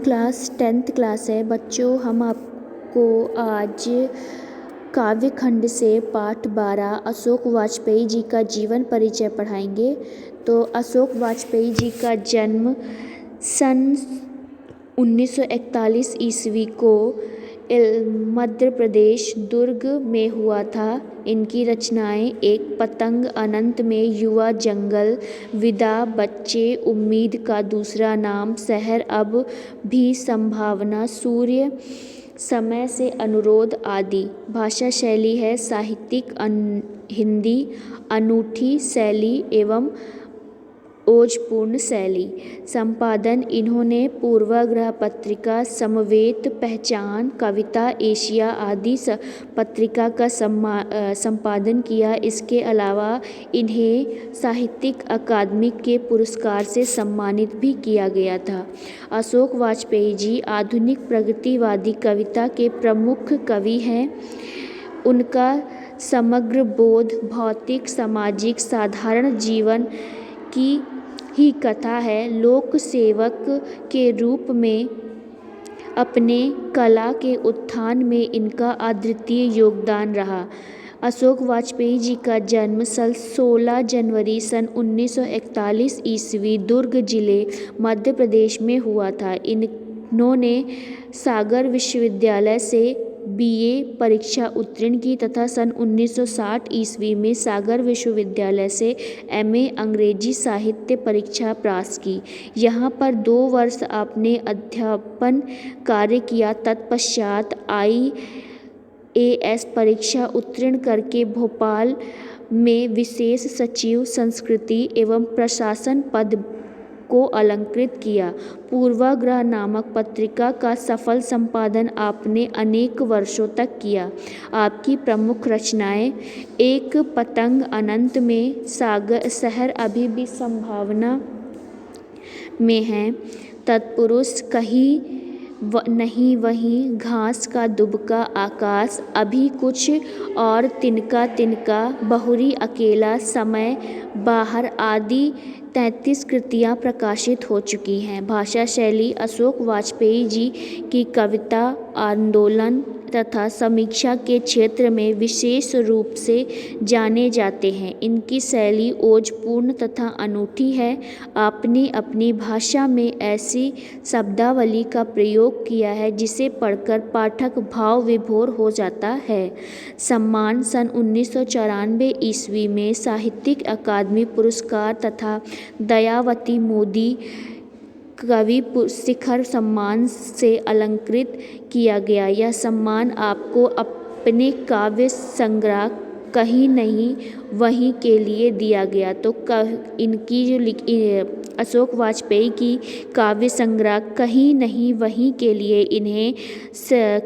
Class 10th class है। बच्चों, हम आपको आज काव्य खंड से पाठ 12 अशोक वाजपेयी जी का जीवन परिचय पढ़ाएंगे। तो अशोक वाजपेयी जी का जन्म सन 1941 ईस्वी को मध्य प्रदेश दुर्ग में हुआ था। इनकी रचनाएं एक पतंग, अनंत में, युवा, जंगल, विदा, बच्चे, उम्मीद का दूसरा नाम, शहर, अब भी संभावना, सूर्य, समय से अनुरोध आदि। भाषा शैली है साहित्यिक हिंदी, अनूठी शैली एवं ओजपूर्ण शैली। संपादन इन्होंने पूर्वाग्रह पत्रिका, समवेत, पहचान, कविता एशिया आदि पत्रिका का संपादन किया। इसके अलावा इन्हें साहित्यिक अकादमी के पुरस्कार से सम्मानित भी किया गया था। अशोक वाजपेयी जी आधुनिक प्रगतिवादी कविता के प्रमुख कवि हैं। उनका समग्र बोध भौतिक, सामाजिक, साधारण जीवन की ही कथा है। लोक सेवक के रूप में अपने कला के उत्थान में इनका अद्वितीय योगदान रहा। अशोक वाजपेयी जी का जन्म 16 जनवरी सन 1941 ईस्वी दुर्ग जिले मध्य प्रदेश में हुआ था। इन्होंने सागर विश्वविद्यालय से BA परीक्षा उत्तीर्ण की तथा सन 1960 ईस्वी में सागर विश्वविद्यालय से MA अंग्रेजी साहित्य परीक्षा पास की। यहाँ पर 2 वर्ष आपने अध्यापन कार्य किया। तत्पश्चात IAS परीक्षा उत्तीर्ण करके भोपाल में विशेष सचिव संस्कृति एवं प्रशासन पद को अलंकृत किया। पूर्वाग्रह नामक पत्रिका का सफल संपादन आपने अनेक वर्षों तक किया। आपकी प्रमुख रचनाएं एक पतंग, अनंत में, सागर, शहर, अभी भी संभावना में हैं, तत्पुरुष, कहीं नहीं वहीं, घास का दुबका आकाश, अभी कुछ और, तिनका तिनका, बहुरी, अकेला, समय, बाहर आदि 33 कृतियाँ प्रकाशित हो चुकी हैं। भाषा शैली अशोक वाजपेयी जी की कविता आंदोलन तथा समीक्षा के क्षेत्र में विशेष रूप से जाने जाते हैं। इनकी शैली ओजपूर्ण तथा अनूठी है। आपने अपनी भाषा में ऐसी शब्दावली का प्रयोग किया है जिसे पढ़कर पाठक भाव विभोर हो जाता है। सम्मान सन 1994 ईस्वी में साहित्यिक अकादमी पुरस्कार तथा दयावती मोदी कवि शिखर सम्मान से अलंकृत किया गया। यह सम्मान आपको अपने काव्य संग्रह कहीं नहीं वहीं के लिए दिया गया। तो इनकी जो अशोक वाजपेयी की काव्य संग्रह कहीं नहीं वहीं के लिए इन्हें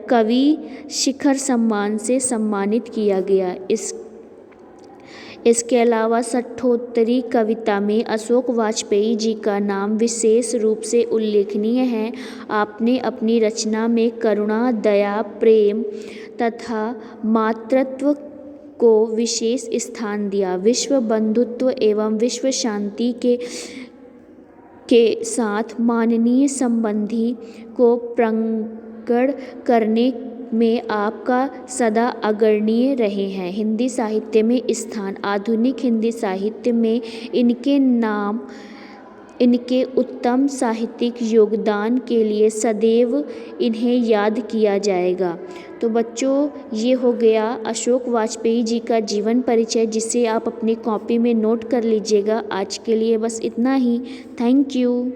कवि शिखर सम्मान से सम्मानित किया गया। इसके अलावा षट्कोत्तरी कविता में अशोक वाजपेयी जी का नाम विशेष रूप से उल्लेखनीय है। आपने अपनी रचना में करुणा, दया, प्रेम तथा मातृत्व को विशेष स्थान दिया। विश्व बंधुत्व एवं विश्व शांति के साथ मानवीय संबंधी को प्रकट करने में आपका सदा अग्रणीय रहे हैं। हिंदी साहित्य में स्थान आधुनिक हिंदी साहित्य में इनके उत्तम साहित्यिक योगदान के लिए सदैव इन्हें याद किया जाएगा। तो बच्चों, ये हो गया अशोक वाजपेयी जी का जीवन परिचय, जिसे आप अपनी कॉपी में नोट कर लीजिएगा। आज के लिए बस इतना ही। Thank you.